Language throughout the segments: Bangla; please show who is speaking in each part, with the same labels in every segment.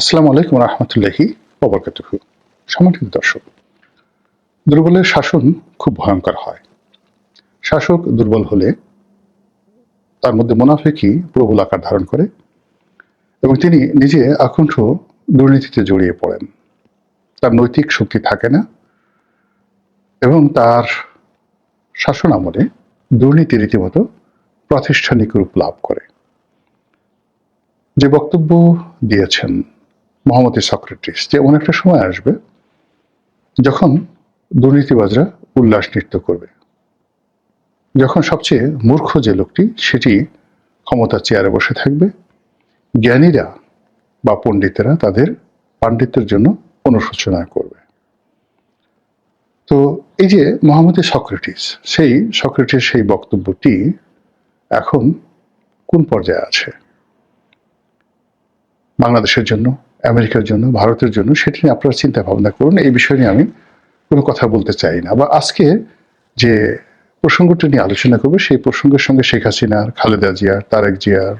Speaker 1: আসসালামু আলাইকুম রহমতুল্লাহি ওয়াবারাকাতুহু। সম্মানিত দর্শক, দুর্বলের শাসন খুব ভয়ঙ্কর হয়। শাসক দুর্বল হলে তার মধ্যে মুনাফিকি প্রবল আকার ধারণ করে এবং তিনি নিজে আকণ্ঠ দুর্নীতিতে জড়িয়ে পড়েন। তার নৈতিক শক্তি থাকে না এবং তার শাসন আমলে দুর্নীতি রীতিমতো প্রাতিষ্ঠানিক রূপ লাভ করে। যে বক্তব্য দিয়েছেন মোহাম্মদ সক্রেটিস যে এমন একটা সময় আসবে যখন দুর্নীতিবাজরা উল্লাস নৃত্য করবে, যখন সবচেয়ে মূর্খ যে লোকটি সেটি ক্ষমতার চেয়ারে বসে থাকবে, জ্ঞানীরা বা পণ্ডিতেরা তাদের পাণ্ডিত্যের জন্য অনুশোচনা করবে। তো এই যে মোহাম্মদ সক্রেটিস, সেই বক্তব্যটি এখন কোন পর্যায়ে আছে বাংলাদেশের জন্য, আমেরিকার জন্য, ভারতের জন্য, সেটি নিয়ে আপনারা চিন্তা ভাবনা করুন। এই বিষয় নিয়ে আমি কোনো কথা বলতে চাই না, বা আজকে যে প্রসঙ্গটি নিয়ে আলোচনা করবে সেই প্রসঙ্গের সঙ্গে শেখ হাসিনার, খালেদা জিয়ার, তারেক জিয়ার,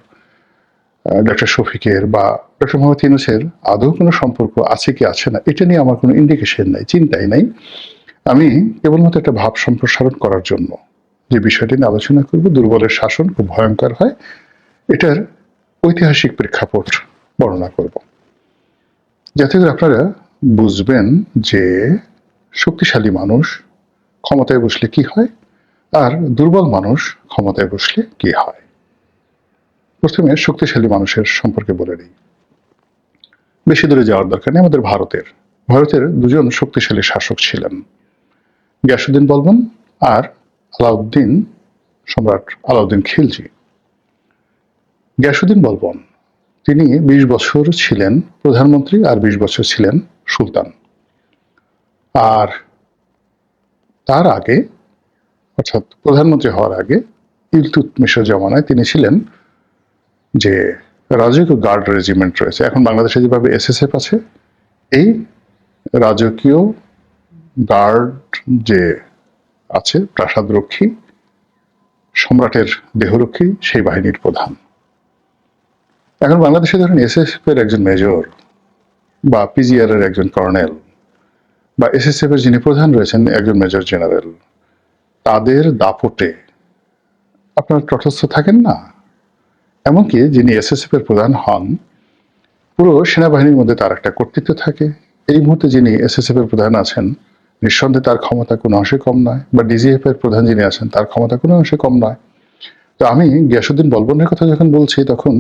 Speaker 1: ডক্টর শফিকের বা ডক্টর মোহাম্মদ ইউনূসের আদৌ কোনো সম্পর্ক আছে কি আছে না, এটা নিয়ে আমার কোনো ইন্ডিকেশন নাই, চিন্তাই নাই। আমি কেবলমাত্র একটা ভাব সম্প্রসারণ করার জন্য যে বিষয়টি নিয়ে আলোচনা করব, দুর্বলের শাসন খুব ভয়ঙ্কর হয়, এটার ঐতিহাসিক প্রেক্ষাপট বর্ণনা করব, যাতে করে আপনারা বুঝবেন যে শক্তিশালী মানুষ ক্ষমতায় বসলে কি হয় আর দুর্বল মানুষ ক্ষমতায় বসলে কি হয়। প্রথমে শক্তিশালী মানুষের সম্পর্কে বলে নিই। বেশি দূরে যাওয়ার দরকার নেই। আমাদের ভারতের দুজন শক্তিশালী শাসক ছিলেন, গিয়াসউদ্দিন বলবন আর সম্রাট আলাউদ্দিন খিলজি। গিয়াসউদ্দিন বলবন তিনি ২০ বছর ছিলেন প্রধানমন্ত্রী আর ২০ বছর ছিলেন সুলতান। আর তার আগে, অর্থাৎ প্রধানমন্ত্রী হওয়ার আগে ইলতুৎমিশের জমানায় তিনি ছিলেন যে রাজকীয় গার্ড রেজিমেন্ট রয়েছে, এখন বাংলাদেশে যেভাবে এসএসএফ আছে, এই রাজকীয় গার্ড যে আছে, প্রাসাদরক্ষী, সম্রাটের দেহরক্ষী, সেই বাহিনীর প্রধান। এখন বাংলাদেশে ধরেন এসএসএফ এর একজন মেজর বা পিজিআর এর একজন কর্নেল বা এসএসএফ এর যিনি প্রধান রয়েছেন একজন মেজর জেনারেল, তাদের দাপটে আপনারা তটস্থ থাকেন না। এমনকি যিনি এসএসএফ এর প্রধান হন, পুরো সেনাবাহিনীর মধ্যে তার একটা কর্তৃত্ব থাকে। এই মুহূর্তে যিনি এসএসএফ এর প্রধান আছেন, নিঃসন্দেহে তার ক্ষমতা কোনো অংশে কম নয়, বা ডিজিএফ এর প্রধান যিনি আছেন তার ক্ষমতা কোনো অংশে কম নয়। তো আমি গিয়াসউদ্দিন বলবনের কথা যখন বলছি, তখন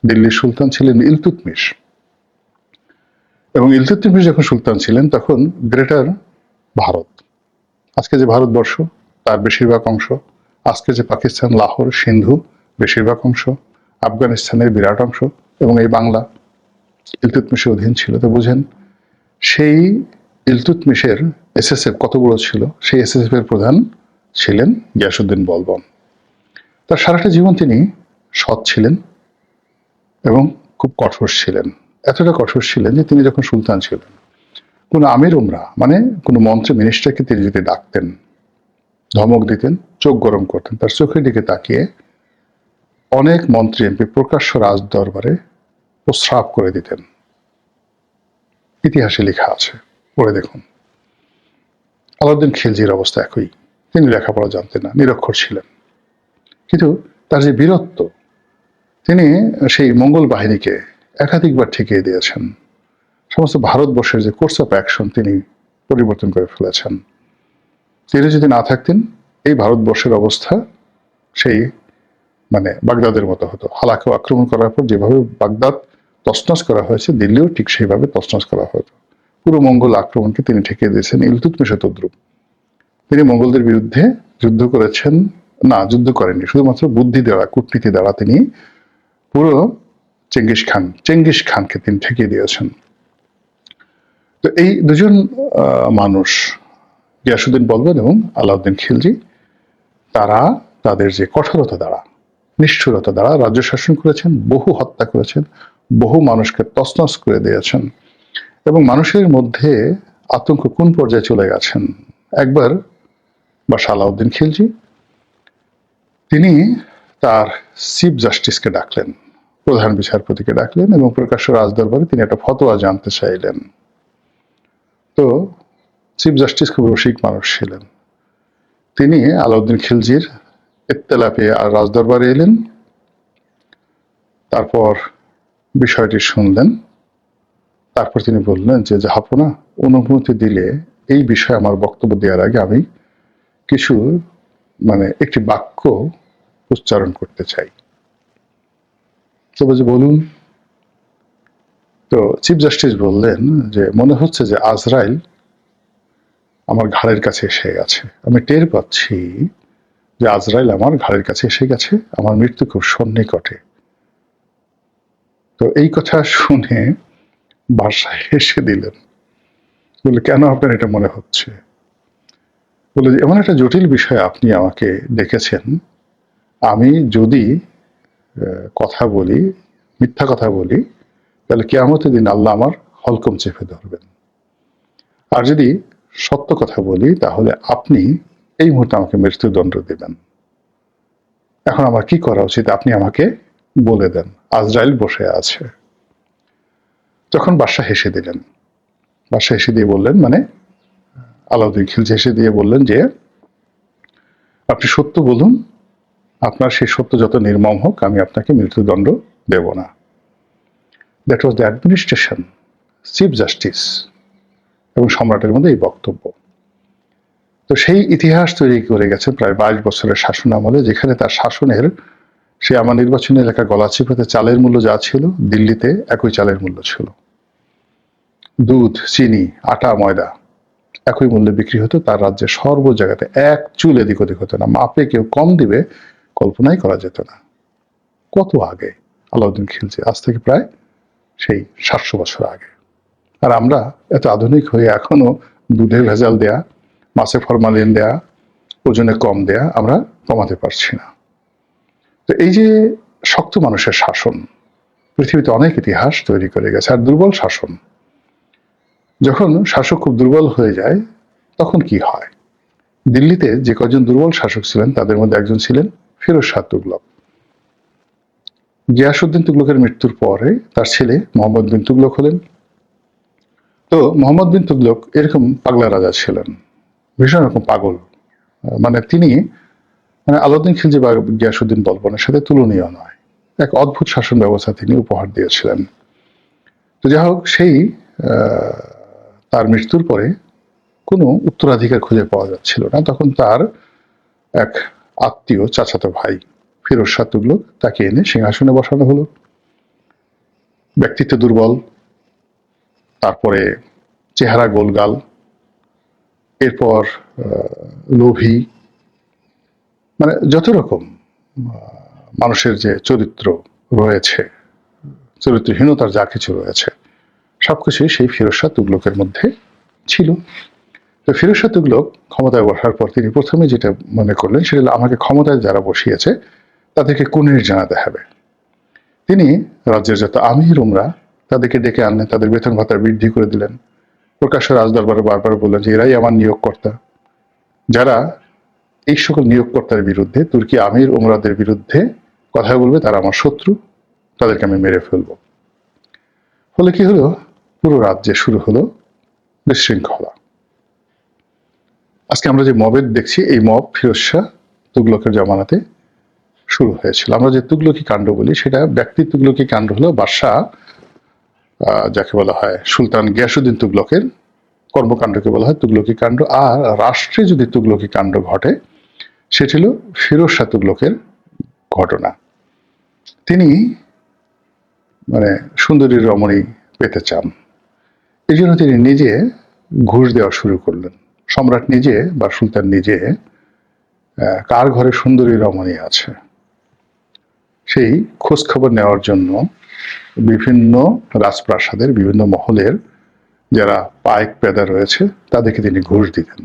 Speaker 1: দিল্লির সুলতান ছিলেন ইলতুৎমিশ, এবং ইলতুৎমিশ যখন সুলতান ছিলেন তখন গ্রেটার ভারত, আজকে যে ভারতবর্ষ তার বেশিরভাগ অংশ, আজকে যে পাকিস্তান, লাহোর, সিন্ধু বেশিরভাগ অংশ, আফগানিস্তানের বিরাট অংশ, এবং এই বাংলা ইলতুৎমিশের অধীন ছিল। তো বুঝেন সেই ইলতুৎমিশের এসএসএফ কত বড় ছিল। সেই এসএসএফ এর প্রধান ছিলেন গিয়াসউদ্দিন বলবন। তার সারাটা জীবন তিনি সৎ ছিলেন এবং খুব কঠোর ছিলেন। এতটা কঠোর ছিলেন যে তিনি যখন সুলতান ছিলেন, কোনো আমির উমরা মানে কোনো মন্ত্রী মিনিস্টারকে তিনি যদি ডাকতেন, ধমক দিতেন, চোখ গরম করতেন, তার চোখের দিকে তাকিয়ে অনেক মন্ত্রী এমপি প্রকাশ্য রাজ দরবারে প্রস্রাব করে দিতেন। ইতিহাসে লেখা আছে, পড়ে দেখুন। আলাউদ্দিন খিলজির অবস্থা একই। তিনি লেখাপড়া জানতেন না, নিরক্ষর ছিলেন, কিন্তু তার যে বীরত্ব, তিনি সেই মঙ্গল বাহিনীকে একাধিকবার ঠেকিয়ে দিয়েছেন। সমস্ত ভারতবর্ষের যে কোর্স অফ অ্যাকশন তিনি পরিবর্তন করে ফেলেছেন। তিনি যদি না থাকতেন, এই ভারতবর্ষের অবস্থা সেই বাগদাদের মতো হতো। হালাকে আক্রমণ করার পর যেভাবে বাগদাদ তছনছ করা হয়েছে, দিল্লিও ঠিক সেইভাবে তছনছ করা হতো। পুরো মঙ্গল আক্রমণকে তিনি ঠেকিয়ে দিয়েছেন। ইলতুৎমিশও তদ্রূপ। তিনি মঙ্গলদের বিরুদ্ধে যুদ্ধ করেছেন, না যুদ্ধ করেননি, শুধুমাত্র বুদ্ধি দ্বারা, কূটনীতি দ্বারা তিনি পুরো চেঙ্গিস খানকে তিনি ঠেকিয়ে দিয়েছেন। তো এই দুজন মানুষ, গিয়াসউদ্দিন বলবন এবং আলাউদ্দিন খিলজি, তারা তাদের যে কঠোরতা দ্বারা, নিষ্ঠুরতা দ্বারা রাজ্য শাসন করেছেন, বহু হত্যা করেছেন, বহু মানুষকে তছনছ করে দিয়েছেন, এবং মানুষের মধ্যে আতঙ্ক কোন পর্যায়ে চলে গেছেন। একবার বাদশাহ আলাউদ্দিন খিলজি তিনি তার চিফ জাস্টিসকে ডাকলেন, প্রধান বিচারপতিকে ডাকলেন এবং প্রকাশ্য রাজদরবারে তিনি একটা ফতোয়া জানতে চাইলেন। তো চিফ জাস্টিস খুব রসিক মানুষ ছিলেন, তিনি আলাউদ্দিন খিলজির ইত্তেলা পেয়ে আর রাজদরবারে এলেন, তারপর বিষয়টি শুনলেন, তারপর তিনি বললেন যে জাহাপনা, অনুমতি দিলে এই বিষয়ে আমার বক্তব্য দেওয়ার আগে আমি কিছু একটি বাক্য উচ্চারণ করতে চাই। তো বলছে বলুন। তো চিফ জাস্টিস বললেন যে মনে হচ্ছে যে আজরাইল আমার ঘাড়ের কাছে এসে গেছে, আমি টের পাচ্ছি যে আজরাইল আমার ঘাড়ের কাছে এসে গেছে, আমার মৃত্যু খুব সন্নিকটে। তো এই কথা শুনে বাদশাহ হেসে দিলেন, বলে কেন আপনার এটা মনে হচ্ছে? বলে যে এমন একটা জটিল বিষয় আপনি আমাকে ডেকেছেন, আমি যদি কথা বলি, মিথ্যা কথা বলি, তাহলে কিয়ামতের দিন আল্লাহ আমার হলকম চেপে ধরবেন, আর যদি সত্য কথা বলি তাহলে আপনি এই মুহূর্তে আমাকে মৃত্যুদণ্ড দেবেন। এখন আমার কি করা উচিত আপনি আমাকে বলে দেন, আজরাইল বসে আছে। তখন বাদশাহ হেসে দিলেন। বাদশাহ হেসে দিয়ে বললেন, আলাউদ্দিন খিলজি হেসে দিয়ে বললেন যে আপনি সত্য বলুন, আপনার সেই সত্য যত নির্মম হোক আমি আপনাকে মৃত্যুদণ্ড দেব না। That was the administration, chief justice এবং সম্রাটের মধ্যে এই বক্তব্য। তো সেই ইতিহাস তৈরি করে গেছে প্রায় 22 বছরের শাসন আমলে, যেখানে তার শাসনের সে আমার নির্বাচনী এলাকা গলাচিপাতে চালের মূল্য যা ছিল, দিল্লিতে একই চালের মূল্য ছিল। দুধ, চিনি, আটা, ময়দা একই মূল্যে বিক্রি হতো। তার রাজ্যে সর্ব জায়গাতে এক চুল এদিক ওদিক হতো না, মাপে কেউ কম দিবে কল্পনাই করা যেত না। কত আগে আলাউদ্দিন খিলজি, আজ থেকে প্রায় সেই 700 বছর আগে। আর আমরা এত আধুনিক হয়ে এখনো দুধে ভেজাল দেয়া, মাছে ফরমালিন দেয়া, ওজনে কম দেয়া আমরা কমাতে পারছি না। তো এই যে শক্ত মানুষের শাসন পৃথিবীতে অনেক ইতিহাস তৈরি করে গেছে। আর দুর্বল শাসন, যখন শাসক খুব দুর্বল হয়ে যায় তখন কি হয়? দিল্লিতে যে কজন দুর্বল শাসক ছিলেন তাদের মধ্যে একজন ছিলেন ফিরোজ শাহ তুগলক। গিয়াসউদ্দিন তুগলকের মৃত্যুর পরে তার ছেলে মোহাম্মদ বিন তুগলক হলেন। তো মোহাম্মদ বিন তুগলক এরকম পাগলা রাজা ছিলেন, ভীষণ রকম পাগল। তিনি আলাউদ্দিন খিলজি বা গিয়াসউদ্দিন বলবনের সাথে তুলনীয় নয়। এক অদ্ভুত শাসন ব্যবস্থা তিনি উপহার দিয়েছিলেন। তো যাই হোক, সেই তার মৃত্যুর পরে কোনো উত্তরাধিকার খুঁজে পাওয়া যাচ্ছিল না। তখন তার এক আত্মীয়, চাচাতো ভাই ফিরোজ শাহ তুগলক, তাকে এনে সিংহাসনে বসানো হলো। ব্যক্তিত্ব দুর্বল, তারপরে চেহারা গোলগাল, এরপর লোভী, যত রকম মানুষের যে চরিত্র রয়েছে, চরিত্রহীনতার যা কিছু রয়েছে সবকিছুই সেই ফিরোজ শাহ তুগলকের মধ্যে ছিল। তো ফিরোজ শাহ তুগলক ক্ষমতায় বসার পর তিনি প্রথমে যেটা মনে করলেন সেটা হলো আমাকে ক্ষমতায় যারা বসিয়েছে তাদেরকে কুনির জানাতে হবে। তিনি রাজ্যের যত আমির উমরা তাদেরকে ডেকে আনলেন, তাদের বেতন ভাতা বৃদ্ধি করে দিলেন। প্রকাশ্য রাজদরবারে বারবার বললেন যে এরাই আমার নিয়োগকর্তা, যারা এই সকল নিয়োগকর্তার বিরুদ্ধে, তুর্কি আমির উমরাদের বিরুদ্ধে কথা বলবে তারা আমার শত্রু, তাদেরকে আমি মেরে ফেলব। ফলে কি হলো, পুরো রাজ্যে শুরু হলো বিশৃঙ্খলা। আজকে আমরা যে মবের দেখছি, এই মব ফিরোজ শাহ তুগলকের জমানাতে শুরু হয়েছিল। আমরা যে তুগলকি কাণ্ড বলি সেটা ব্যক্তি তুগলকি কাণ্ড হলো বাদশাহ, যাকে বলা হয় সুলতান গিয়াসউদ্দিন তুগলকের কর্মকাণ্ডকে বলা হয় তুগলকি কাণ্ড। আর রাষ্ট্রে যদি তুগলকি কাণ্ড ঘটে সেটি হলো ফিরোজ শাহ তুগলকের ঘটনা। তিনি সুন্দরী রমণী পেতে চান, এই জন্য তিনি নিজে ঘুষ দেওয়া শুরু করলেন। সম্রাট নিজে বা সুলতান নিজে কার ঘরে সুন্দরী রমণী আছে সেই খোঁজ খবর নেওয়ার জন্য বিভিন্ন রাজপ্রাসাদের বিভিন্ন মহলের যারা পাইক পেদা রয়েছে তাদেরকে তিনি ঘুষ দিতেন।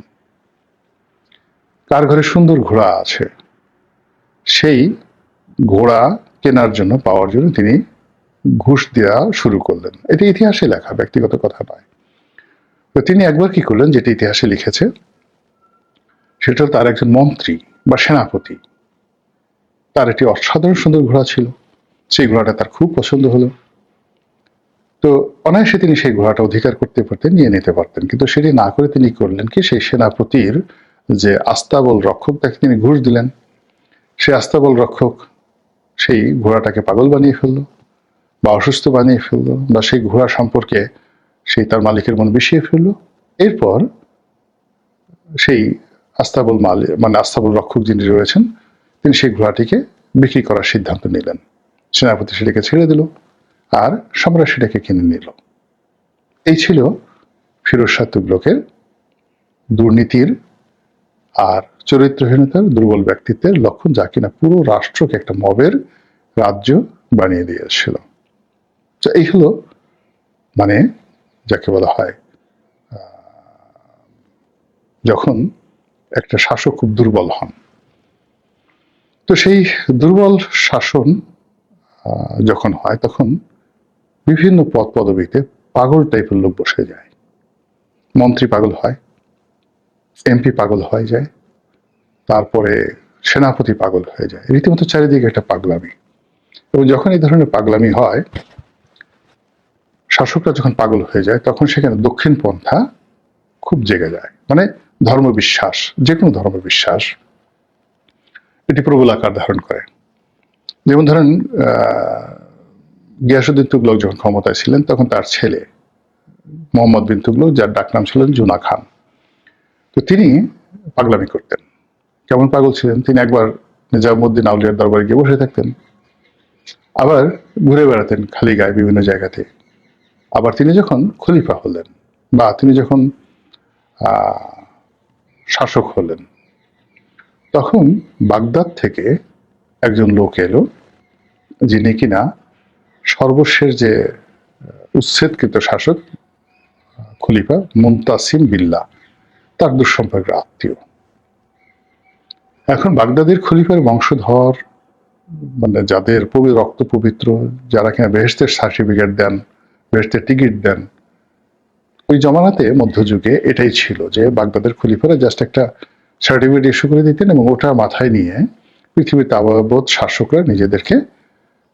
Speaker 1: কার ঘরে সুন্দর ঘোড়া আছে সেই ঘোড়া কেনার জন্য, পাওয়ার জন্য তিনি ঘুষ দেওয়া শুরু করলেন। এটি ইতিহাসে লেখা, ব্যক্তিগত কথা নয়। তো তিনি একবার কি করলেন, যেটি ইতিহাসে লিখেছে সেটা তার একজন মন্ত্রী বা সেনাপতি, তার একটি অসাধারণ সুন্দর ঘোড়া ছিল। সেই ঘোড়াটা তার খুব পছন্দ হলো। তো অনায়াসে তিনি সেই ঘোড়াটা অধিকার করতে পারতেন, নিয়ে নিতে পারতেন, কিন্তু সেটি না করে তিনি করলেন কি, সেই সেনাপতির যে আস্তাবল রক্ষক তাকে তিনি ঘুষ দিলেন। সেই আস্তাবল রক্ষক সেই ঘোড়াটাকে পাগল বানিয়ে ফেললো বা অসুস্থ বানিয়ে ফেললো, বা সেই ঘোড়া সম্পর্কে সেই তার মালিকের মন বিষিয়ে ফেললো। এরপর সেই আস্তাবল মালিক, মানে আস্তাবল রক্ষক যিনি রয়েছেন, তিনি সেই ঘোড়াটিকে বিক্রি করার সিদ্ধান্ত নিলেন। সেনাপতি সেটাকে ছেড়ে দিল আর সম্রাট সেটাকে কিনে নিল। এই ছিল ফিরোজ শাহ তুগলকের দুর্নীতির আর চরিত্রহীনতার, দুর্বল ব্যক্তিত্বের লক্ষণ, যা কিনা পুরো রাষ্ট্রকে একটা মবের রাজ্য বানিয়ে দিয়েছিল। তো এই হলো মানে যাকে বলা হয় যখন একটা শাসক খুব দুর্বল হন। তো সেই দুর্বল শাসন যখন হয়, তখন বিভিন্ন পদ পদবীতে পাগল টাইপের লোক বসে যায়। মন্ত্রী পাগল হয়, এমপি পাগল হয়ে যায়, তারপরে সেনাপতি পাগল হয়ে যায়। রীতিমতো চারিদিকে একটা পাগলামি। এবং যখন এই ধরনের পাগলামি হয়, শাসকরা যখন পাগল হয়ে যায়, তখন সেখানে দক্ষিণ পন্থা খুব জেগে যায়। মানে ধর্মবিশ্বাস, যে কোনো ধর্মবিশ্বাস এটি প্রবল আকার ধারণ করে। যেমন ধরেন গিয়াসউদ্দিন তুগলক যখন ক্ষমতায় ছিলেন, তখন তার ছেলে মোহাম্মদ বিন তুগলক, যার ডাকনাম ছিলেন জুনা খান, তো তিনি পাগলামি করতেন। কেমন পাগল ছিলেন তিনি, একবার নিজামুদ্দিন আউলিয়ার দরবারে গিয়ে বসে থাকতেন, আবার ঘুরে বেড়াতেন খালি গায়ে বিভিন্ন জায়গাতে। আবার তিনি যখন খলিফা হলেন বা তিনি যখন শাসক হলেন, তখন বাগদাদ থেকে একজন লোক এলো, যিনি কিনা সর্বশেষ যে উচ্ছেদকৃত শাসক খলিফা মুনতাসিম বিল্লাহ, তার দুঃসম্পর্কের আত্মীয়। এখন বাগদাদের খলিফার বংশধর, মানে যাদের রক্ত পবিত্র, যারা কিনা বেহেশতের সার্টিফিকেট দেন, বেহেশতের টিকিট দেন, ওই জমানাতে মধ্যযুগে এটাই ছিল যে বাগদাদের খলিফারা জাস্ট একটা সার্টিফিকেট ইস্যু করে দিতেন এবং ওটা মাথায় নিয়ে পৃথিবীর তাবৎ শাসকরা নিজেদেরকে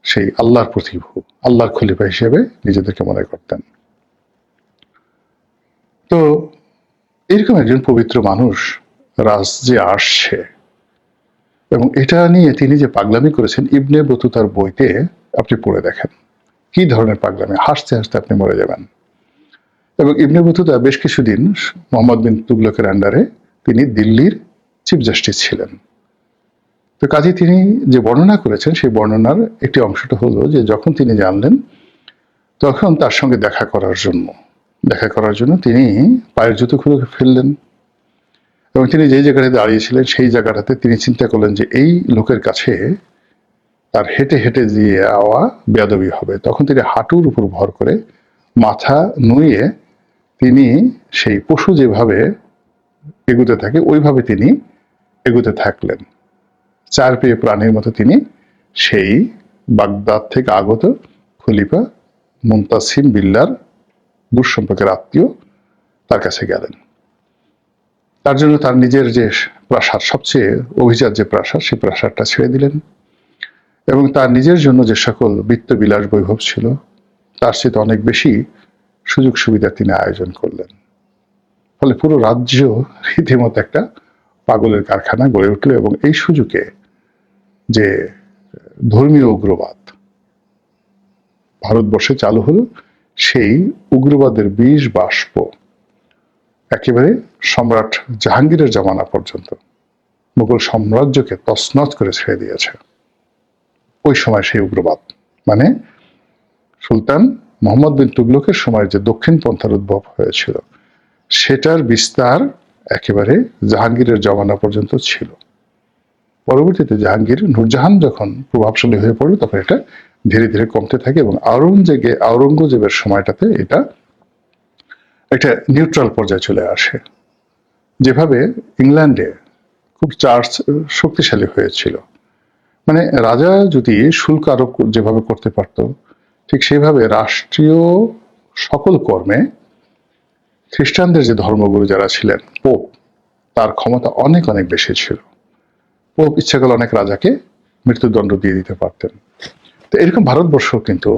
Speaker 1: সেই আল্লাহর প্রতিভু, আল্লাহর খলিফা হিসেবে নিজেদেরকে মনে করতেন। তো এরকম একজন পবিত্র মানুষ রাজ্যে আসছে, এবং এটা নিয়ে তিনি যে পাগলামি করেছেন, ইবনে বতুতার বইতে আপনি পড়ে দেখেন কি ধরনের পাগলামি, হাসতে হাসতে আপনি মরে যাবেন। এবং ইবনে বতুতা বেশ কিছুদিন মোহাম্মদ বিন তুগলকের আন্ডারে তিনি দিল্লির চিফ জাস্টিস ছিলেন। তো কাজে তিনি যে বর্ণনা করেছেন, সেই বর্ণনার একটি অংশটা হলো যে যখন তিনি জানলেন, তখন তার সঙ্গে দেখা করার জন্য তিনি পায়ের জুতো খুলে ফেললেন। এবং তিনি যে জায়গাটাতে দাঁড়িয়েছিলেন, সেই জায়গাটাতে তিনি চিন্তা করলেন যে এই লোকের কাছে তার হেঁটে হেঁটে দিয়ে আওয়া বেয়াদবি হবে। তখন তিনি হাঁটুর উপর ভর করে মাথা নুয়ে তিনি সেই পশু যেভাবে এগুতে থাকে ওইভাবে তিনি এগুতে থাকলেন। চার পেয়ে প্রাণীর মতো তিনি সেই বাগদাদ থেকে আগত খলিফা মুনতাসিম বিল্লার দুঃসম্পর্কের আত্মীয় তার কাছে গেলেন। তার জন্য তার নিজের যে প্রাসাদ, সবচেয়ে অভিজাত যে প্রাসাদ, সেই প্রাসাদটা ছেড়ে দিলেন এবং তার নিজের জন্য যে সকল বিত্ত বিলাস বৈভব ছিল, তার চেয়ে অনেক বেশি সুযোগ সুবিধা তিনি আয়োজন করলেন। ফলে পুরো রাজ্য রীতিমতো একটা পাগলের কারখানা গড়ে উঠল। এবং এই সুযোগে যে ধর্মীয় উগ্রবাদ ভারতবর্ষে চালু হলো, সেই উগ্রবাদের বিষ বাষ্প একেবারে সম্রাট জাহাঙ্গীরের জামানা পর্যন্ত মুঘল সাম্রাজ্যকে তছনছ করে ছেড়ে দিয়েছে। ওই সময় সেই উগ্রবাদ, মানে সুলতান মোহাম্মদ বিন তুগলকের সময় যে দক্ষিণ পন্থার উদ্ভব হয়েছিল, সেটার বিস্তার একেবারে জাহাঙ্গীরের জমানা পর্যন্ত ছিল। পরবর্তীতে জাহাঙ্গীর, নূরজাহান যখন প্রভাবশালী হয়ে পড়ল, তখন এটা ধীরে ধীরে কমতে থাকে এবং আওরঙ্গজেবের সময়টাতে এটা একটা নিউট্রাল পর্যায়ে চলে আসে। যেভাবে ইংল্যান্ডে খুব চার্চ শক্তিশালী হয়েছিল, মানে রাজা যদি শুল্ক আরোপ যেভাবে করতে পারত, ঠিক সেইভাবে রাষ্ট্রীয় সকল কর্মে খ্রিস্টানদের যে ধর্মগুরু যারা ছিলেন, পোপ, তার ক্ষমতা অনেক অনেক বেশি ছিল। পোপ ইচ্ছা করলে অনেক রাজাকে মৃত্যুদণ্ড দিয়ে দিতে পারতেন। তো তো এরকম ভারতবর্ষ কিন্তু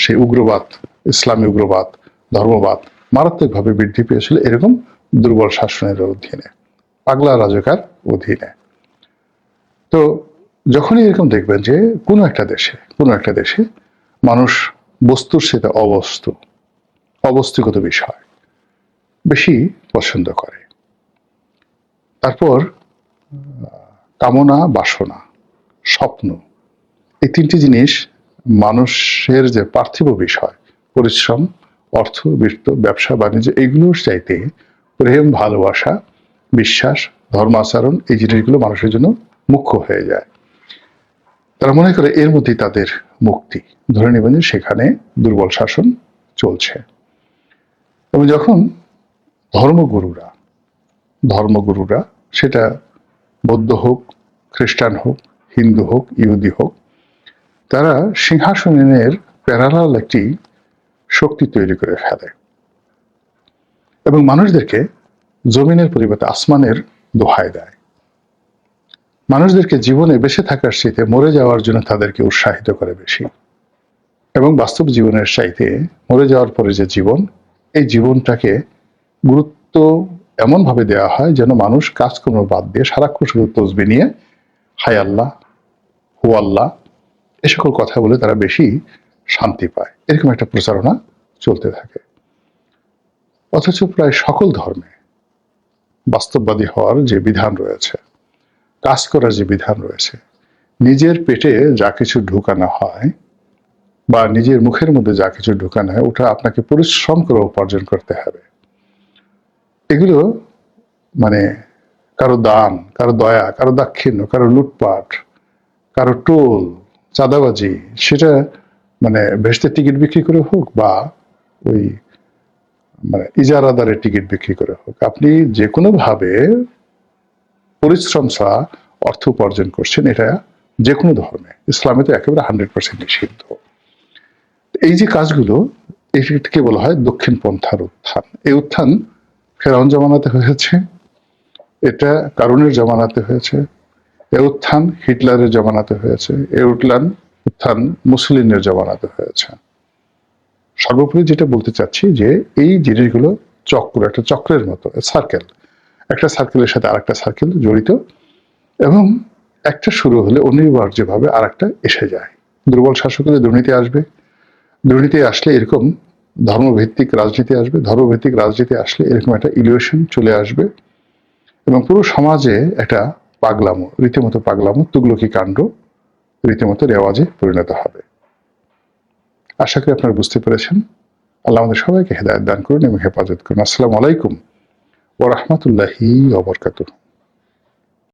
Speaker 1: সেই উগ্রবাদ, ইসলামী উগ্রবাদ, ধর্মবাদ মারাত্মকভাবে বৃদ্ধি পেয়েছিল এরকম দুর্বল শাসনের অধীনে, পাগলা রাজাকার অধীনে। তো যখনই এরকম দেখবেন যে কোনো একটা দেশে মানুষ বস্তুর সাথে অবস্তুগত বিষয় বেশি পছন্দ করে, তারপর কামনা, বাসনা, স্বপ্ন, এই তিনটি জিনিস মানুষের যে পার্থিব বিষয়, পরিশ্রম, অর্থ, বৃত্ত, ব্যবসা বাণিজ্য, এগুলোর চাইতে প্রেম, ভালোবাসা, বিশ্বাস, ধর্মাচরণ, এই জিনিসগুলো মানুষের জন্য মুখ্য হয়ে যায়। তারা মনে করে এর মধ্যেই তাদের মুক্তি, ধরে নেবেন যে সেখানে দুর্বল শাসন চলছে। এবং যখন ধর্মগুরুরা সেটা বৌদ্ধ হোক, খ্রিস্টান হোক, হিন্দু হোক, ইহুদি হোক, তারা সিংহাসনের প্যারালাল একটি শক্তি তৈরি করে ফেলে এবং মানুষদেরকে জমিনের পরিবর্তে আসমানের দোহাই দেয়। মানুষদেরকে জীবনে বেঁচে থাকার চাইতে মরে যাওয়ার জন্য তাদেরকে উৎসাহিত করে বেশি, এবং বাস্তব জীবনের চাইতে মরে যাওয়ার পরে যে জীবন, এই জীবনটাকে গুরুত্ব এমন ভাবে দেওয়া হয় যেন মানুষ কাজকর্ম বাদ দিয়ে সারাক্ষণ শুধু তসবিহ নিয়ে হায় আল্লাহ, হু আল্লাহ, এ সকল কথা বলে তারা বেশি শান্তি পায়। এরকম একটা প্রচারণা চলতে থাকে। অথচ প্রায় সকল ধর্মে বাস্তববাদী হওয়ার যে বিধান রয়েছে, কাজ করার যে বিধান রয়েছে, নিজের পেটে যা কিছু ঢুকানো হয় বা নিজের মুখের মধ্যে যা কিছু ঢুকানো হয়, ওটা আপনাকে পরিশ্রম করে উপার্জন করতে হবে। এগুলো মানে কারো দান, কারো দয়া, কারো দাক্ষিণ্য, কারো লুটপাট, কারো টোল, চাঁদাবাজি, সেটা মানে ভেস্তের টিকিট বিক্রি করে হোক বা ওই মানে ইজারাদারের টিকিট বিক্রি করে হোক, আপনি যে কোনো ভাবে পরিশ্রম ছাড়া অর্থ উপার্জন করছেন, এটা যে কোনো ধর্মে, ইসলামে তো একেবারে 100% নিষিদ্ধ। এই যে কাজগুলো, এটাকে বলা হয় দক্ষিণ পন্থার উত্থান। এই উত্থান ফেরাউন জামানাতে হয়েছে, এটা কারুনের জামানাতে হয়েছে, এ উত্থান হিটলারের জামানাতে হয়েছে, এ উত্থান মুসলিনের জামানাতে হয়েছে। সর্বোপরি যেটা বলতে চাচ্ছি যে এই জিনিসগুলো চক্র, একটা চক্রের মতো, সার্কেল, একটা সার্কেলের সাথে আরেকটা সার্কেল জড়িত, এবং একটা শুরু হলে অনিবার্যভাবে আরেকটা এসে যায়। দুর্বল শাসকের দুর্নীতি আসবে, দুর্নীতি আসলে এরকম ধর্মভিত্তিক রাজনীতি আসবে, ধর্মভিত্তিক রাজনীতি আসলে এরকম একটা ইলিউশন চলে আসবে, এবং পুরো সমাজে একটা পাগলামো, রীতিমতো পাগলামো, তুগলকি কাণ্ড রীতিমতো রেওয়াজে পরিণত হবে। আশা করি আপনারা বুঝতে পেরেছেন। আল্লাহ আমাদের সবাইকে হেদায়েত দান করুন এবং হেফাজত করুন। আসসালামু আলাইকুম ওয়া রাহমাতুল্লাহি ওয়া বারাকাতুহু।